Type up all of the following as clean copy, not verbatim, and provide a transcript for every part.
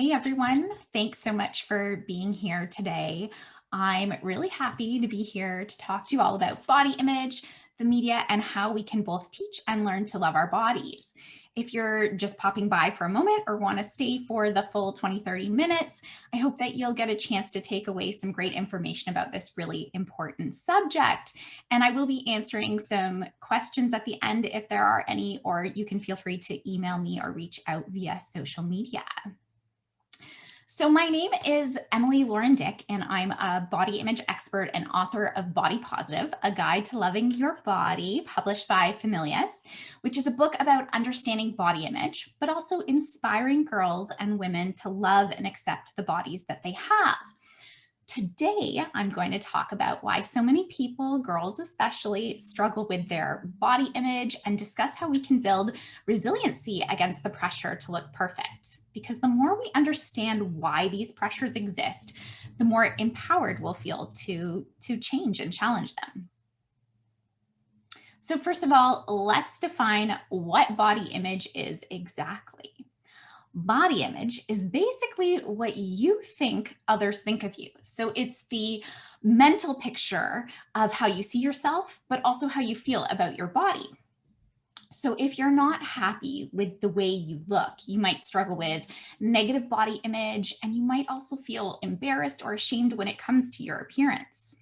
Hey everyone, thanks so much for being here today. I'm really happy to be here to talk to you all about body image, the media, and how we can both teach and learn to love our bodies. If you're just popping by for a moment or want to stay for the full 20-30 minutes, I hope that you'll get a chance to take away some great information about this really important subject. And I will be answering some questions at the end if there are any, or you can feel free to email me or reach out via social media. So my name is Emily Lauren Dick, and I'm a body image expert and author of Body Positive, a guide to loving your body, published by Familius, which is a book about understanding body image, but also inspiring girls and women to love and accept the bodies that they have. Today, I'm going to talk about why so many people, girls especially, struggle with their body image and discuss how we can build resiliency against the pressure to look perfect. Because the more we understand why these pressures exist, the more empowered we'll feel to change and challenge them. So first of all, let's define what body image is exactly. Body image is basically what you think others think of you. So it's the mental picture of how you see yourself, but also how you feel about your body. So if you're not happy with the way you look, you might struggle with negative body image, and you might also feel embarrassed or ashamed when it comes to your appearance.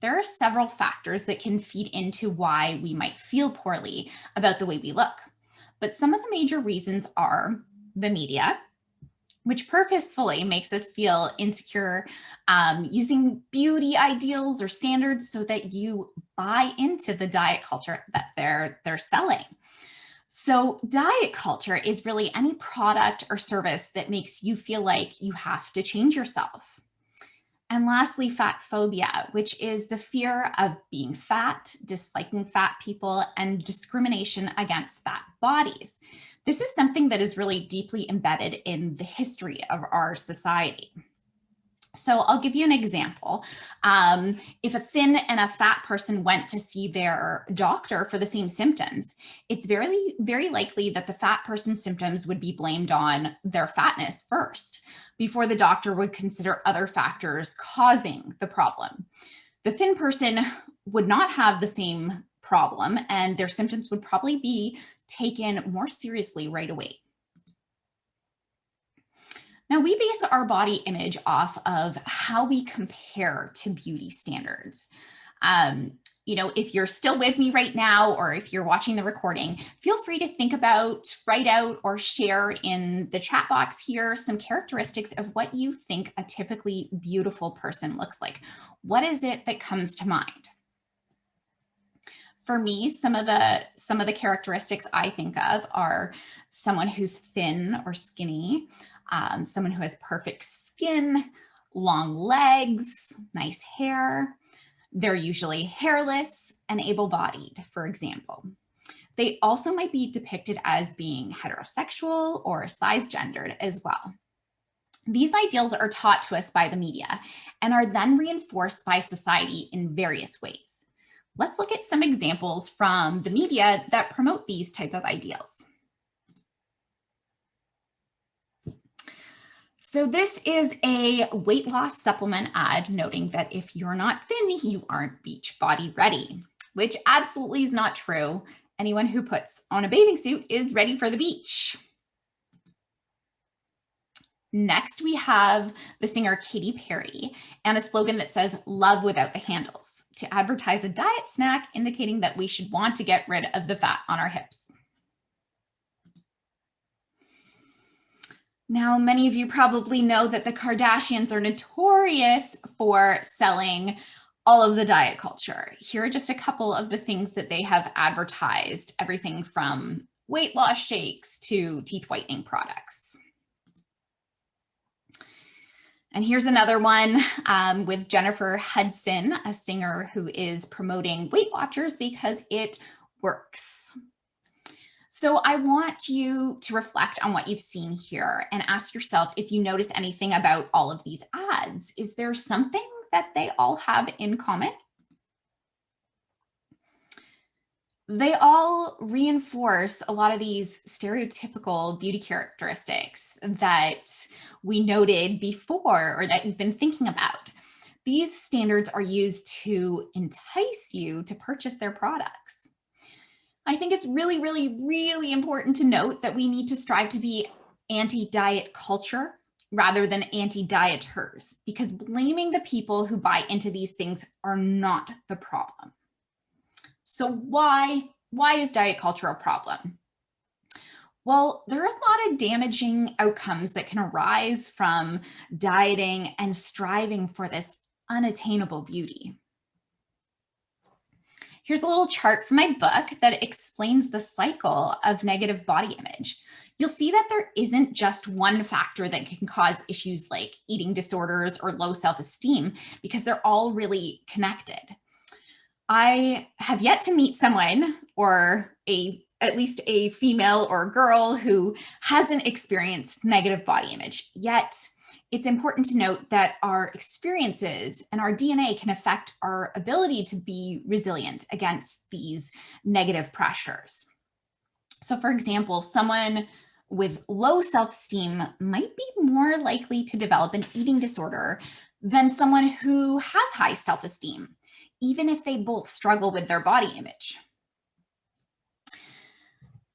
There are several factors that can feed into why we might feel poorly about the way we look. But some of the major reasons are the media, which purposefully makes us feel insecure, using beauty ideals or standards so that you buy into the diet culture that they're selling. So diet culture is really any product or service that makes you feel like you have to change yourself. And lastly, fat phobia, which is the fear of being fat, disliking fat people, and discrimination against fat bodies. This is something that is really deeply embedded in the history of our society. So I'll give you an example. If a thin and a fat person went to see their doctor for the same symptoms, it's very, very likely that the fat person's symptoms would be blamed on their fatness first, before the doctor would consider other factors causing the problem. The thin person would not have the same problem, and their symptoms would probably be taken more seriously right away. Now, we base our body image off of how we compare to beauty standards. If you're still with me right now, or if you're watching the recording, feel free to think about, write out, or share in the chat box here some characteristics of what you think a typically beautiful person looks like. What is it that comes to mind? For me, some of the characteristics I think of are someone who's thin or skinny, someone who has perfect skin, long legs, nice hair. They're usually hairless and able-bodied, for example. They also might be depicted as being heterosexual or cisgendered as well. These ideals are taught to us by the media and are then reinforced by society in various ways. Let's look at some examples from the media that promote these type of ideals. So this is a weight loss supplement ad noting that if you're not thin, you aren't beach body ready, which absolutely is not true. Anyone who puts on a bathing suit is ready for the beach. Next, we have the singer Katy Perry and a slogan that says "love without the handles" to advertise a diet snack, indicating that we should want to get rid of the fat on our hips. Now, many of you probably know that the Kardashians are notorious for selling all of the diet culture. Here are just a couple of the things that they have advertised, everything from weight loss shakes to teeth whitening products. And here's another one with Jennifer Hudson, a singer who is promoting Weight Watchers because it works. So I want you to reflect on what you've seen here and ask yourself if you notice anything about all of these ads. Is there something that they all have in common? They all reinforce a lot of these stereotypical beauty characteristics that we noted before or that you've been thinking about. These standards are used to entice you to purchase their products. I think it's really, really, really important to note that we need to strive to be anti-diet culture rather than anti-dieters, because blaming the people who buy into these things are not the problem. So why is diet culture a problem? Well, there are a lot of damaging outcomes that can arise from dieting and striving for this unattainable beauty. Here's a little chart from my book that explains the cycle of negative body image. You'll see that there isn't just one factor that can cause issues like eating disorders or low self-esteem, because they're all really connected. I have yet to meet someone, or at least a female or girl, who hasn't experienced negative body image. Yet it's important to note that our experiences and our DNA can affect our ability to be resilient against these negative pressures. So for example, someone with low self-esteem might be more likely to develop an eating disorder than someone who has high self-esteem, even if they both struggle with their body image.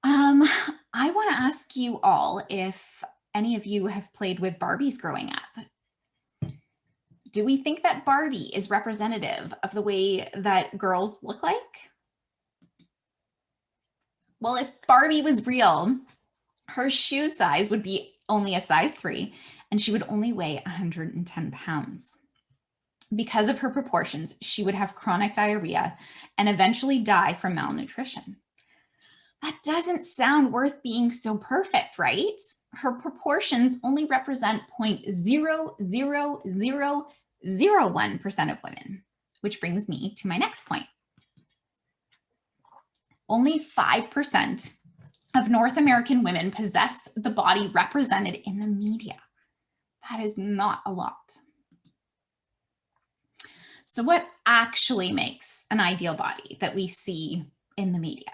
I want to ask you all if any of you have played with Barbies growing up. Do we think that Barbie is representative of the way that girls look like? Well, if Barbie was real, her shoe size would be only a size 3, and she would only weigh 110 pounds. Because of her proportions, she would have chronic diarrhea and eventually die from malnutrition. That doesn't sound worth being so perfect, right? Her proportions only represent 0.00001% of women, which brings me to my next point. Only 5% of North American women possess the body represented in the media. That is not a lot. So what actually makes an ideal body that we see in the media?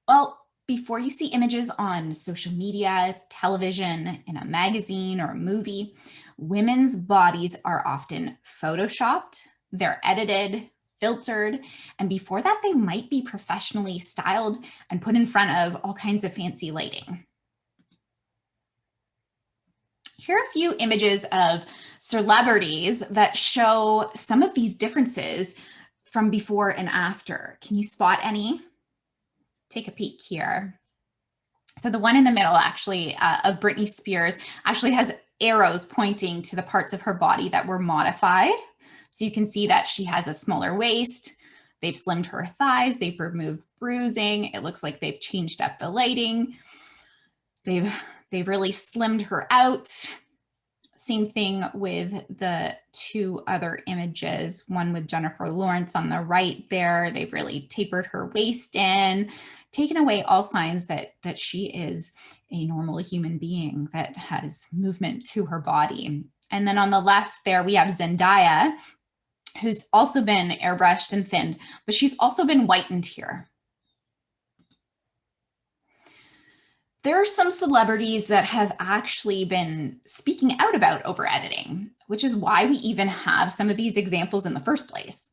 Well, before you see images on social media, television, in a magazine or a movie, women's bodies are often photoshopped, they're edited, filtered, and before that, they might be professionally styled and put in front of all kinds of fancy lighting. Here are a few images of celebrities that show some of these differences from before and after. Can you spot any? Take a peek here. So the one in the middle actually of Britney Spears actually has arrows pointing to the parts of her body that were modified. So you can see that she has a smaller waist, they've slimmed her thighs, they've removed bruising, it looks like they've changed up the lighting, they've really slimmed her out. Same thing with the two other images, one with Jennifer Lawrence on the right there. They've really tapered her waist in, taken away all signs that she is a normal human being that has movement to her body. And then on the left there, we have Zendaya, who's also been airbrushed and thinned, but she's also been whitened here. There are some celebrities that have actually been speaking out about over editing, which is why we even have some of these examples in the first place.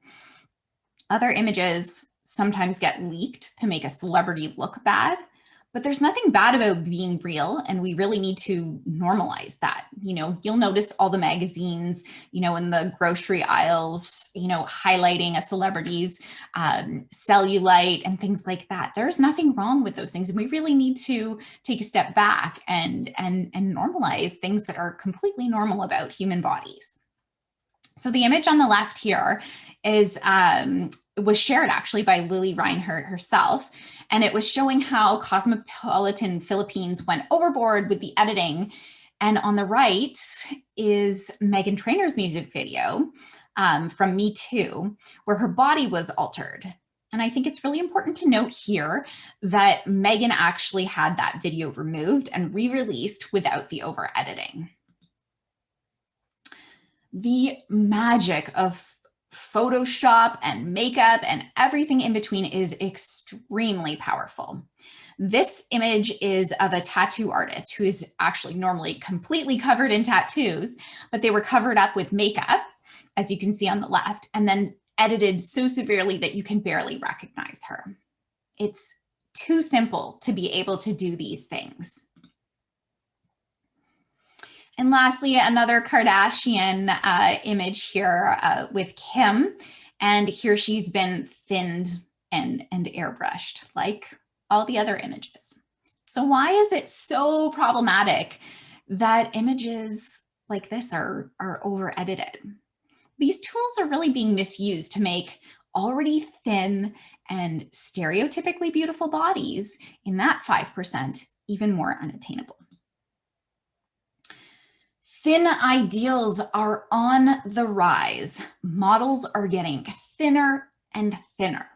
Other images sometimes get leaked to make a celebrity look bad, but there's nothing bad about being real, and we really need to normalize that. You know, you'll notice all the magazines, you know, in the grocery aisles, you know, highlighting a celebrity's cellulite and things like that. There's nothing wrong with those things, and we really need to take a step back and normalize things that are completely normal about human bodies. So the image on the left here is was shared actually by Lily Reinhart herself, and it was showing how Cosmopolitan Philippines went overboard with the editing. And on the right is Meghan Trainor's music video from Me Too, where her body was altered. And I think it's really important to note here that Meghan actually had that video removed and re-released without the over editing. The magic of Photoshop and makeup and everything in between is extremely powerful. This image is of a tattoo artist who is actually normally completely covered in tattoos, but they were covered up with makeup, as you can see on the left, and then edited so severely that you can barely recognize her. It's too simple to be able to do these things. And lastly, another Kardashian image here with Kim. And here she's been thinned and airbrushed like all the other images. So why is it so problematic that images like this are over edited? These tools are really being misused to make already thin and stereotypically beautiful bodies in that 5% even more unattainable. Thin ideals are on the rise. Models are getting thinner and thinner.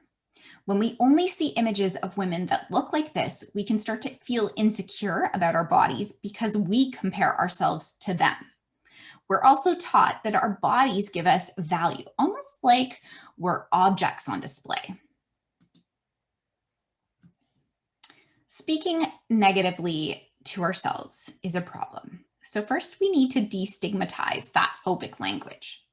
When we only see images of women that look like this, we can start to feel insecure about our bodies because we compare ourselves to them. We're also taught that our bodies give us value, almost like we're objects on display. Speaking negatively to ourselves is a problem. So first, we need to destigmatize fatphobic language.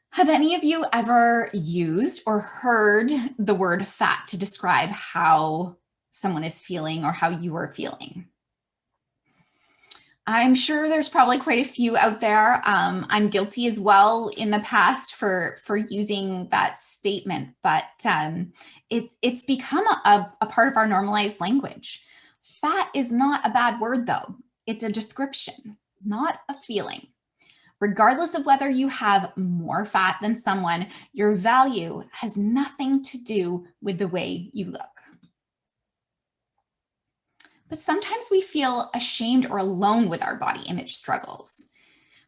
Have any of you ever used or heard the word fat to describe how someone is feeling or how you are feeling? I'm sure there's probably quite a few out there. I'm guilty as well in the past for using that statement, but it's become a part of our normalized language. Fat is not a bad word though. It's a description, not a feeling. Regardless of whether you have more fat than someone, your value has nothing to do with the way you look. But sometimes we feel ashamed or alone with our body image struggles.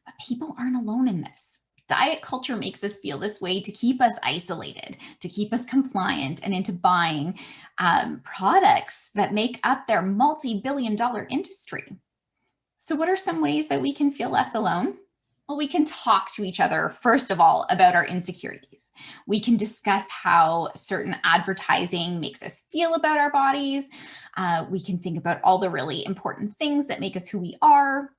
But people aren't alone in this. Diet culture makes us feel this way to keep us isolated, to keep us compliant and into buying products that make up their multi-billion-dollar industry. So what are some ways that we can feel less alone? Well, we can talk to each other, first of all, about our insecurities. We can discuss how certain advertising makes us feel about our bodies. We can think about all the really important things that make us who we are.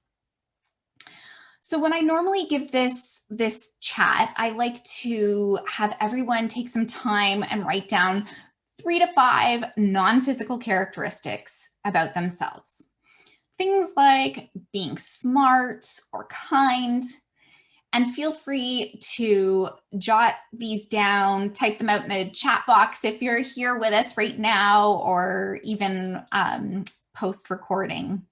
So when I normally give this chat, I like to have everyone take some time and write down 3 to 5 non-physical characteristics about themselves. Things like being smart or kind, and feel free to jot these down, type them out in the chat box if you're here with us right now, or even post-recording.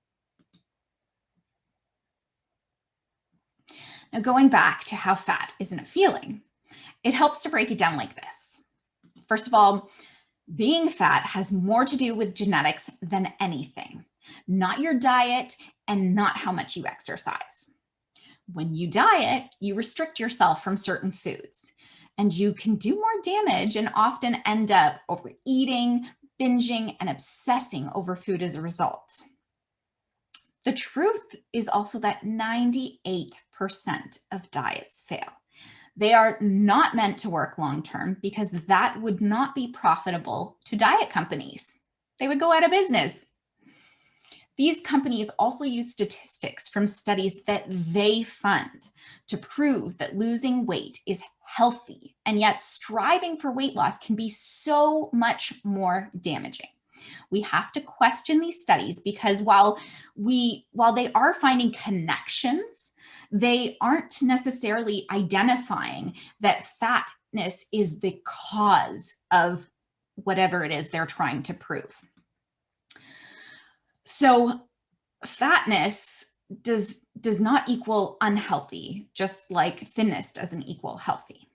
Now, going back to how fat isn't a feeling, it helps to break it down like this. First of all, being fat has more to do with genetics than anything. Not your diet and not how much you exercise. When you diet, you restrict yourself from certain foods, and you can do more damage and often end up overeating, binging, and obsessing over food as a result. The truth is also that 98% of diets fail. They are not meant to work long-term because that would not be profitable to diet companies. They would go out of business. These companies also use statistics from studies that they fund to prove that losing weight is healthy, and yet striving for weight loss can be so much more damaging. We have to question these studies because while they are finding connections, they aren't necessarily identifying that fatness is the cause of whatever it is they're trying to prove. So fatness does not equal unhealthy, just like thinness doesn't equal healthy.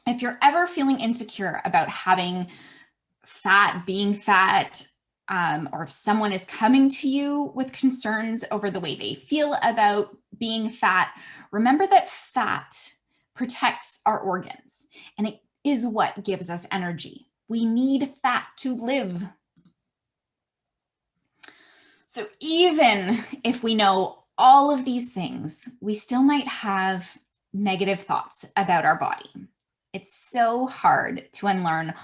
If you're ever feeling insecure about having fat, being fat, or if someone is coming to you with concerns over the way they feel about being fat, remember that fat protects our organs, and it is what gives us energy. We need fat to live. So even if we know all of these things, we still might have negative thoughts about our body. It's so hard to unlearn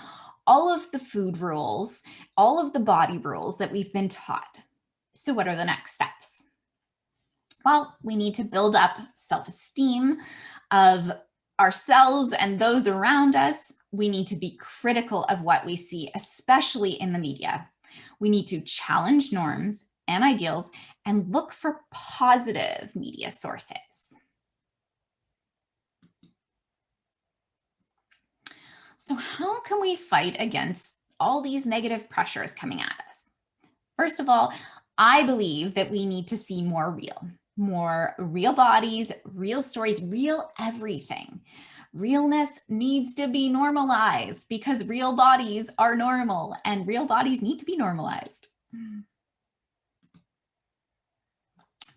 all of the food rules, all of the body rules that we've been taught. So what are the next steps? Well, we need to build up self-esteem of ourselves and those around us. We need to be critical of what we see, especially in the media. We need to challenge norms and ideals and look for positive media sources. So how can we fight against all these negative pressures coming at us? First of all, I believe that we need to see more real bodies, real stories, real everything. Realness needs to be normalized because real bodies are normal and real bodies need to be normalized.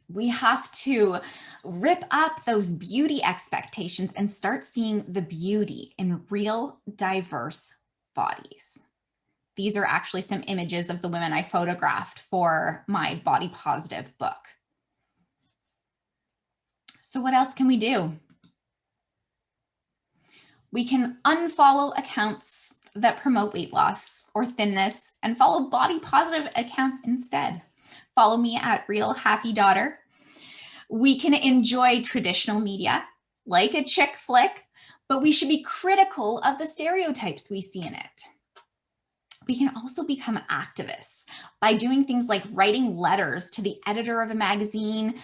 We have to rip up those beauty expectations and start seeing the beauty in real, diverse bodies. These are actually some images of the women I photographed for my body positive book. So what else can we do? We can unfollow accounts that promote weight loss or thinness and follow body positive accounts instead. Follow me at Real Happy Daughter. We can enjoy traditional media like a chick flick, but we should be critical of the stereotypes we see in it. We can also become activists by doing things like writing letters to the editor of a magazine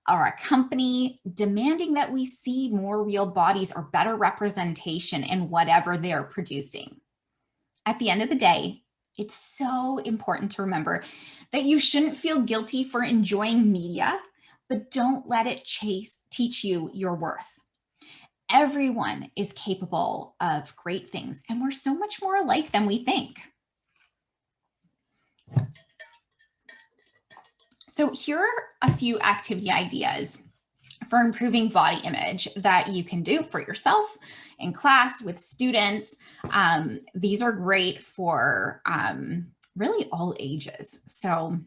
or a company, demanding that we see more real bodies or better representation in whatever they're producing. At the end of the day, it's so important to remember that you shouldn't feel guilty for enjoying media, but don't let it teach you your worth. Everyone is capable of great things, and we're so much more alike than we think. So here are a few activity ideas for improving body image that you can do for yourself in class with students. These are great for really all ages. So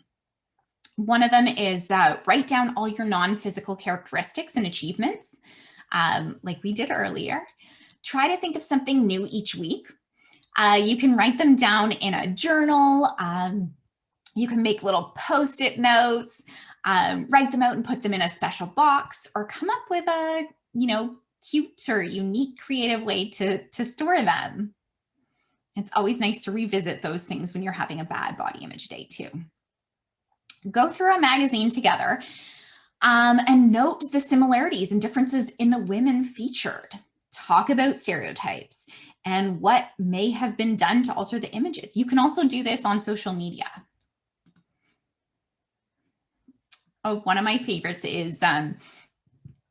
one of them is write down all your non-physical characteristics and achievements, like we did earlier. Try to think of something new each week. You can write them down in a journal. You can make little Post-it notes, write them out and put them in a special box, or come up with a, cute or unique, creative way to store them. It's always nice to revisit those things when you're having a bad body image day too. Go through a magazine together and note the similarities and differences in the women featured. Talk about stereotypes and what may have been done to alter the images. You can also do this on social media. Oh, one of my favorites is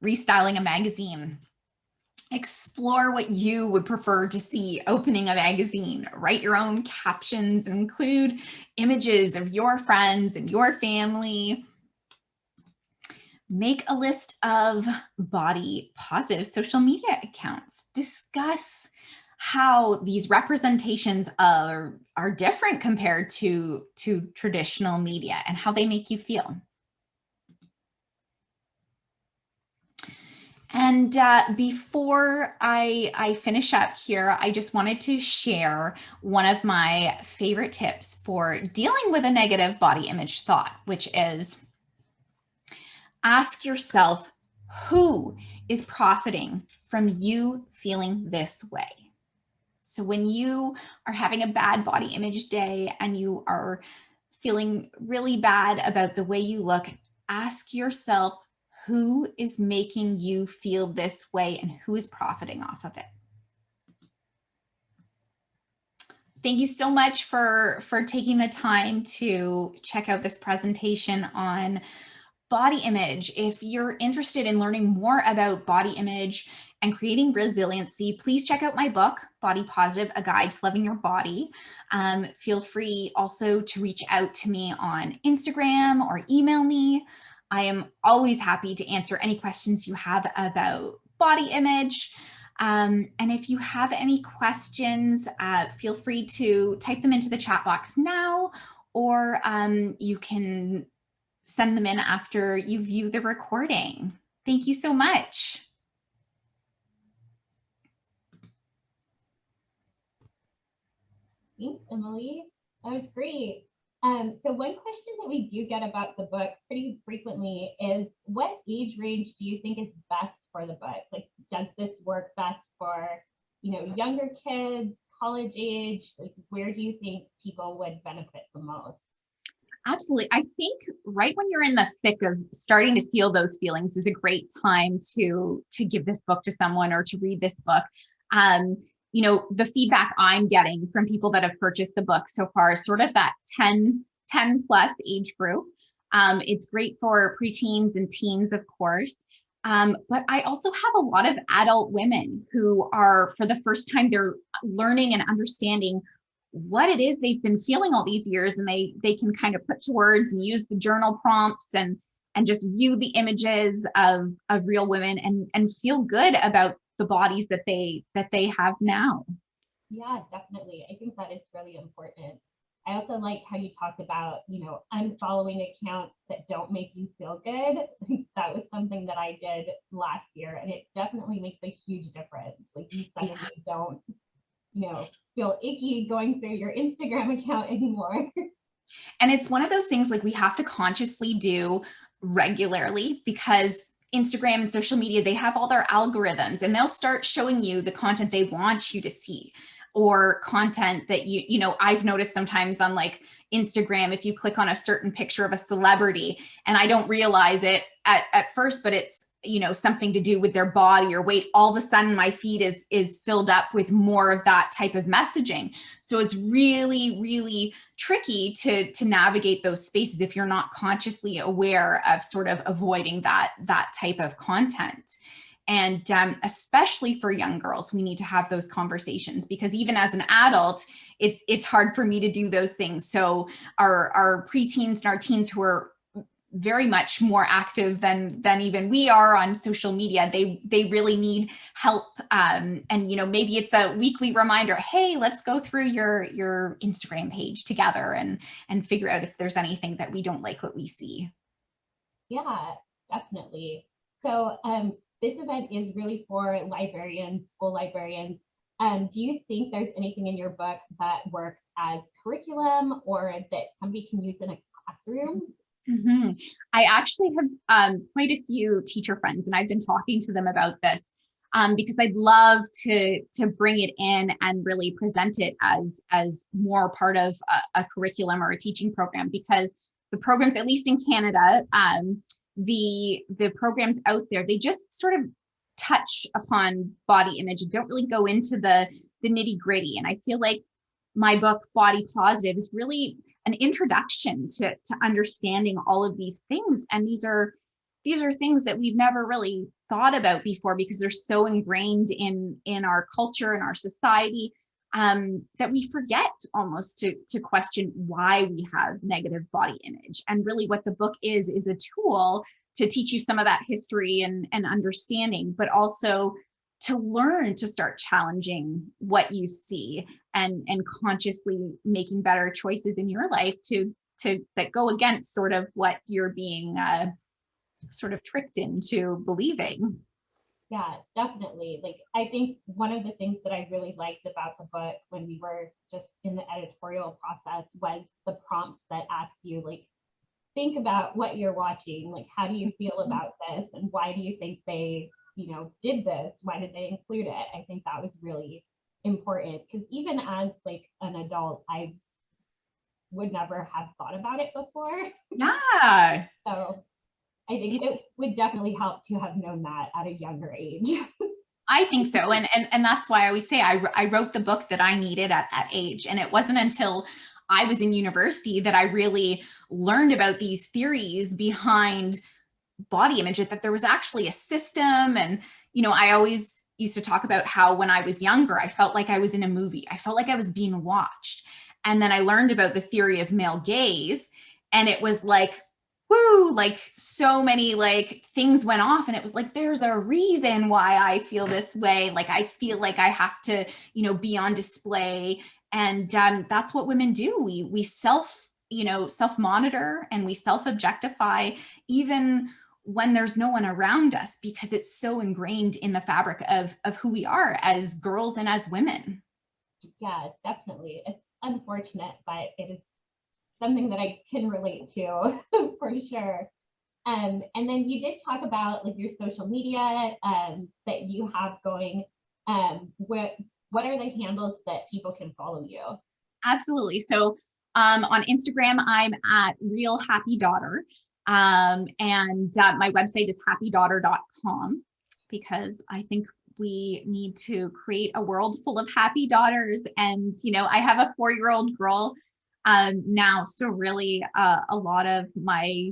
restyling a magazine. Explore what you would prefer to see opening a magazine. Write your own captions, include images of your friends and your family. Make a list of body positive social media accounts. Discuss how these representations are different compared to traditional media and how they make you feel. And before I finish up here, I just wanted to share one of my favorite tips for dealing with a negative body image thought, which is ask yourself, who is profiting from you feeling this way? So when you are having a bad body image day and you are feeling really bad about the way you look, ask yourself, who is making you feel this way and who is profiting off of it? Thank you so much for taking the time to check out this presentation on body image. If you're interested in learning more about body image and creating resiliency, please check out my book, Body Positive, A Guide to Loving Your Body. Feel free also to reach out to me on Instagram or email me. I am always happy to answer any questions you have about body image. And if you have any questions, feel free to type them into the chat box now, or you can send them in after you view the recording. Thank you so much. Thanks, Emily. That was great. So one question that we do get about the book pretty frequently is, what age range do you think is best for the book? Like, does this work best for, younger kids, college age? Like, where do you think people would benefit the most? Absolutely. I think right when you're in the thick of starting to feel those feelings is a great time to give this book to someone or to read this book. Um, the feedback I'm getting from people that have purchased the book so far is sort of that 10 plus age group. It's great for preteens and teens, of course. But I also have a lot of adult women who are, for the first time, they're learning and understanding what it is they've been feeling all these years, and they can kind of put to words and use the journal prompts and just view the images of real women and feel good about the bodies that they have now. Yeah, definitely. I think that is really important. I also like how you talked about, unfollowing accounts that don't make you feel good. That was something that I did last year, and it definitely makes a huge difference. Like, you suddenly don't, feel icky going through your Instagram account anymore. And it's one of those things like we have to consciously do regularly, because Instagram and social media, they have all their algorithms and they'll start showing you the content they want you to see, or content that I've noticed sometimes on like Instagram, if you click on a certain picture of a celebrity and I don't realize it at first, but it's something to do with their body or weight, all of a sudden my feed is filled up with more of that type of messaging. So it's really, really tricky to navigate those spaces if you're not consciously aware of sort of avoiding that type of content. And especially for young girls, we need to have those conversations, because even as an adult, it's hard for me to do those things. So our preteens and our teens who are very much more active than even we are on social media, they really need help. And maybe it's a weekly reminder, hey, let's go through your Instagram page together and figure out if there's anything that we don't like what we see. Yeah, definitely. So this event is really for librarians, school librarians. Do you think there's anything in your book that works as curriculum or that somebody can use in a classroom? Mm-hmm. I actually have quite a few teacher friends, and I've been talking to them about this because I'd love to bring it in and really present it as more part of a curriculum or a teaching program, because the programs, at least in Canada, the programs out there, they just sort of touch upon body image and don't really go into the nitty gritty. And I feel like my book, Body Positive, is really an introduction to understanding all of these things. And these are things that we've never really thought about before, because they're so ingrained in our culture and our society, that we forget almost to question why we have negative body image. And really what the book is a tool to teach you some of that history and understanding, but also to learn to start challenging what you see and consciously making better choices in your life to that go against sort of what you're being sort of tricked into believing. Yeah, definitely. Like, I think one of the things that I really liked about the book when we were just in the editorial process was the prompts that asked you, like, think about what you're watching. Like, how do you feel about this? And why do you think they, did this? Why did they include it? I think that was really important, because even as like an adult, I would never have thought about it before. Yeah. So I think it would definitely help to have known that at a younger age. I think so. And that's why I always say I wrote the book that I needed at that age. And it wasn't until I was in university that I really learned about these theories behind body image, that there was actually a system. And, I always used to talk about how when I was younger, I felt like I was in a movie. I felt like I was being watched. And then I learned about the theory of male gaze, and it was like, woo, like so many like things went off, and it was like, there's a reason why I feel this way. Like I feel like I have to, be on display. And that's what women do. We self monitor, and we self objectify, even when there's no one around us, because it's so ingrained in the fabric of who we are as girls and as women. Yeah, definitely. It's unfortunate, but it is something that I can relate to for sure. And then you did talk about like your social media that you have going. What are the handles that people can follow you? Absolutely. So on Instagram, I'm at Real Happy Daughter. And my website is happydaughter.com, because I think we need to create a world full of happy daughters. And, I have a 4-year-old girl now. So really a lot of my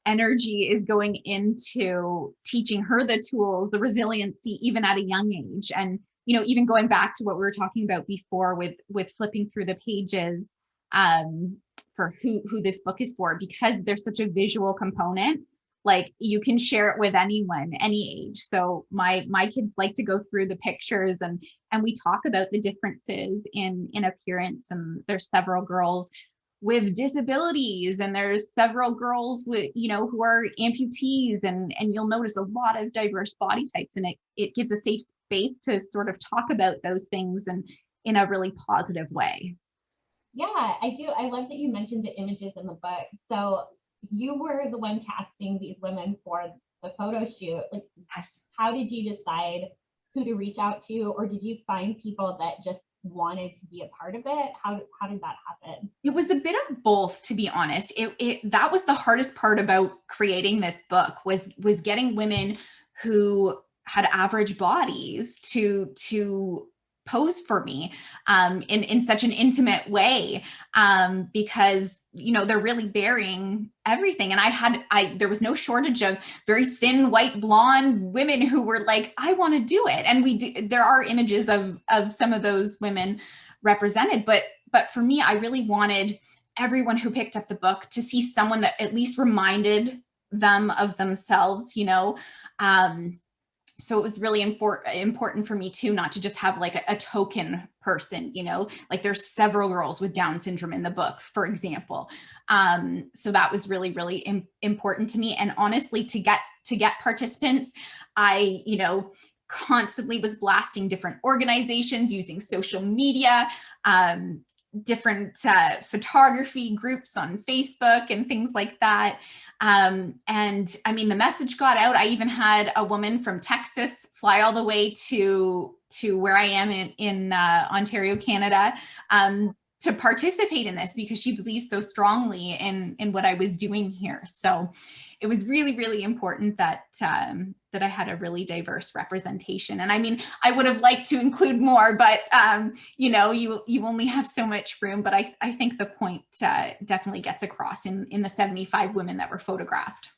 energy is going into teaching her the tools, the resiliency, even at a young age. And, even going back to what we were talking about before with flipping through the pages for who this book is for, because there's such a visual component, like you can share it with anyone, any age. So my kids like to go through the pictures, and we talk about the differences in appearance. And there's several girls with disabilities, and there's several girls with who are amputees, and you'll notice a lot of diverse body types, and it gives a safe space to sort of talk about those things and in a really positive way. Yeah, I do. I love that you mentioned the images in the book. So you were the one casting these women for the photo shoot. Like, Yes. how did you decide who to reach out to, or did you find people that just wanted to be a part of it? How did that happen? It was a bit of both, to be honest. It that was the hardest part about creating this book, was getting women who had average bodies to pose for me in such an intimate way, because they're really bearing everything. And there was no shortage of very thin white blonde women who were like, I want to do it. And there are images of some of those women represented, but for me, I really wanted everyone who picked up the book to see someone that at least reminded them of themselves. So it was really important for me too, not to just have like a token person, like there's several girls with Down syndrome in the book, for example. So that was really, really important to me. And honestly, to get participants, I, constantly was blasting different organizations using social media, different photography groups on Facebook and things like that. And I mean, the message got out. I even had a woman from Texas fly all the way to where I am in Ontario, Canada, to participate in this, because she believes so strongly in what I was doing here. So it was really, really important that I had a really diverse representation. And I mean, I would have liked to include more, but you only have so much room. But I think the point definitely gets across in the 75 women that were photographed.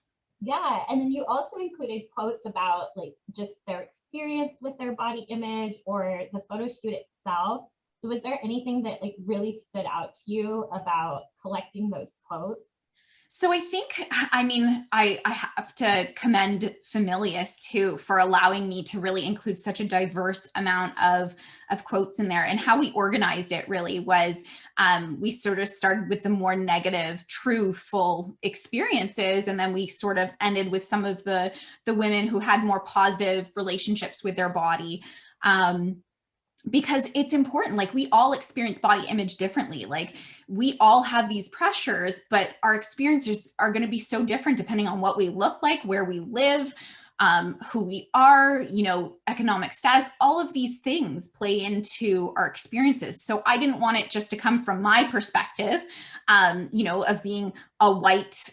Yeah, and then you also included quotes about like just their experience with their body image or the photo shoot itself. So was there anything that like really stood out to you about collecting those quotes? So I think, I mean, I have to commend Familius too for allowing me to really include such a diverse amount of quotes in there. And how we organized it really was, we sort of started with the more negative, truthful experiences, and then we sort of ended with some of the women who had more positive relationships with their body. Because it's important, like we all experience body image differently. Like we all have these pressures, but our experiences are going to be so different depending on what we look like, where we live, who we are, economic status. All of these things play into our experiences. So I didn't want it just to come from my perspective, of being a white,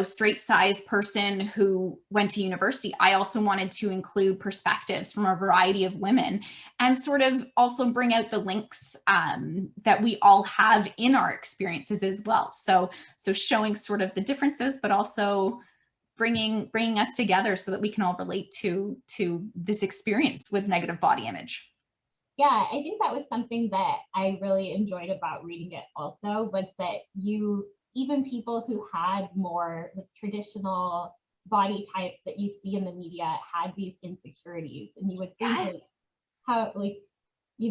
straight sized person who went to university. I also wanted to include perspectives from a variety of women, and sort of also bring out the links that we all have in our experiences as well. So showing sort of the differences, but also bringing us together so that we can all relate to this experience with negative body image. Yeah, I think that was something that I really enjoyed about reading it also, was that even people who had more like, traditional body types that you see in the media had these insecurities. And you would think Yes. like how like, you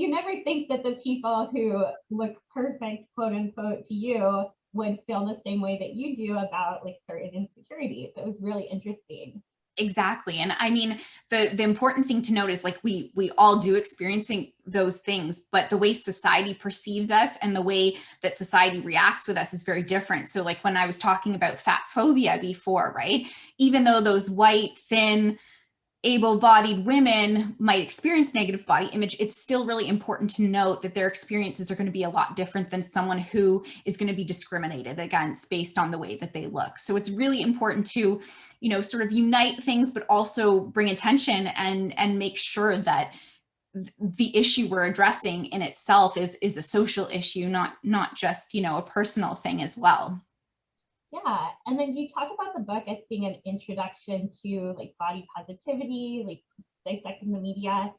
never think that the people who look perfect, quote unquote, to you would feel the same way that you do about like certain insecurities. It was really interesting. Exactly. And I mean, the important thing to note is like we all do experiencing those things, but the way society perceives us and the way that society reacts with us is very different. So like when I was talking about fat phobia before, right? Even though those white, thin, able-bodied women might experience negative body image, it's still really important to note that their experiences are going to be a lot different than someone who is going to be discriminated against based on the way that they look. So it's really important to, you know, sort of unite things, but also bring attention and make sure that the issue we're addressing in itself is a social issue, not just, you know, a personal thing as well. Yeah, and then you talk about the book as being an introduction to like body positivity, like dissecting the media.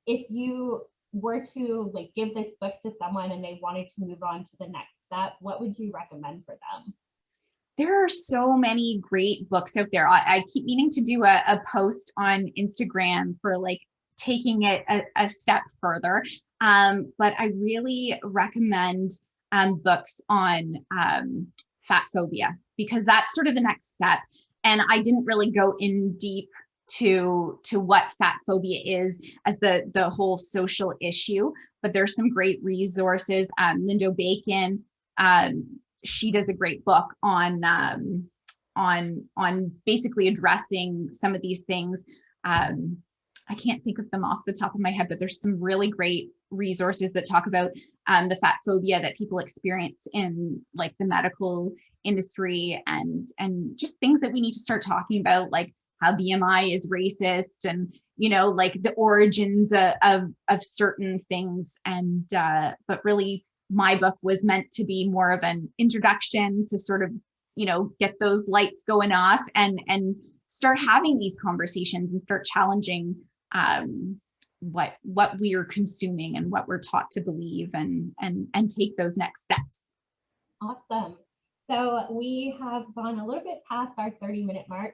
If you were to like give this book to someone and they wanted to move on to the next step, what would you recommend for them? There are so many great books out there. I keep meaning to do a post on Instagram for like taking it a step further. But I really recommend books on fat phobia, because that's sort of the next step. And I didn't really go in deep to what fat phobia is as the whole social issue, but there's some great resources. Lindo Bacon, she does a great book on basically addressing some of these things. I can't think of them off the top of my head, but there's some really great resources that talk about the fat phobia that people experience in like the medical industry, and just things that we need to start talking about, like how BMI is racist, and you know, like the origins of certain things. And but really my book was meant to be more of an introduction to sort of, you know, get those lights going off and start having these conversations and start challenging what we are consuming and what we're taught to believe, and take those next steps. Awesome. So we have gone a little bit past our 30-minute mark.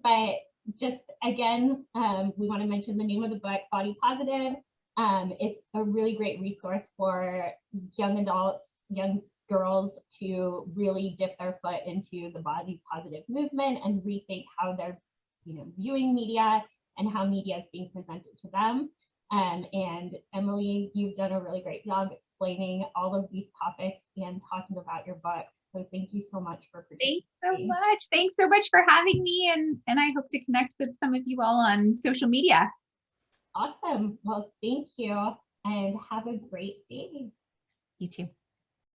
But just again, we want to mention the name of the book, Body Positive. It's a really great resource for young adults, young girls to really dip their foot into the body positive movement and rethink how they're, you know, viewing media and how media is being presented to them. And Emily, you've done a really great job explaining all of these topics and talking about your book. So thank you so much for participating. Thanks so much. Thanks so much for having me. And I hope to connect with some of you all on social media. Awesome. Well, thank you and have a great day. You too.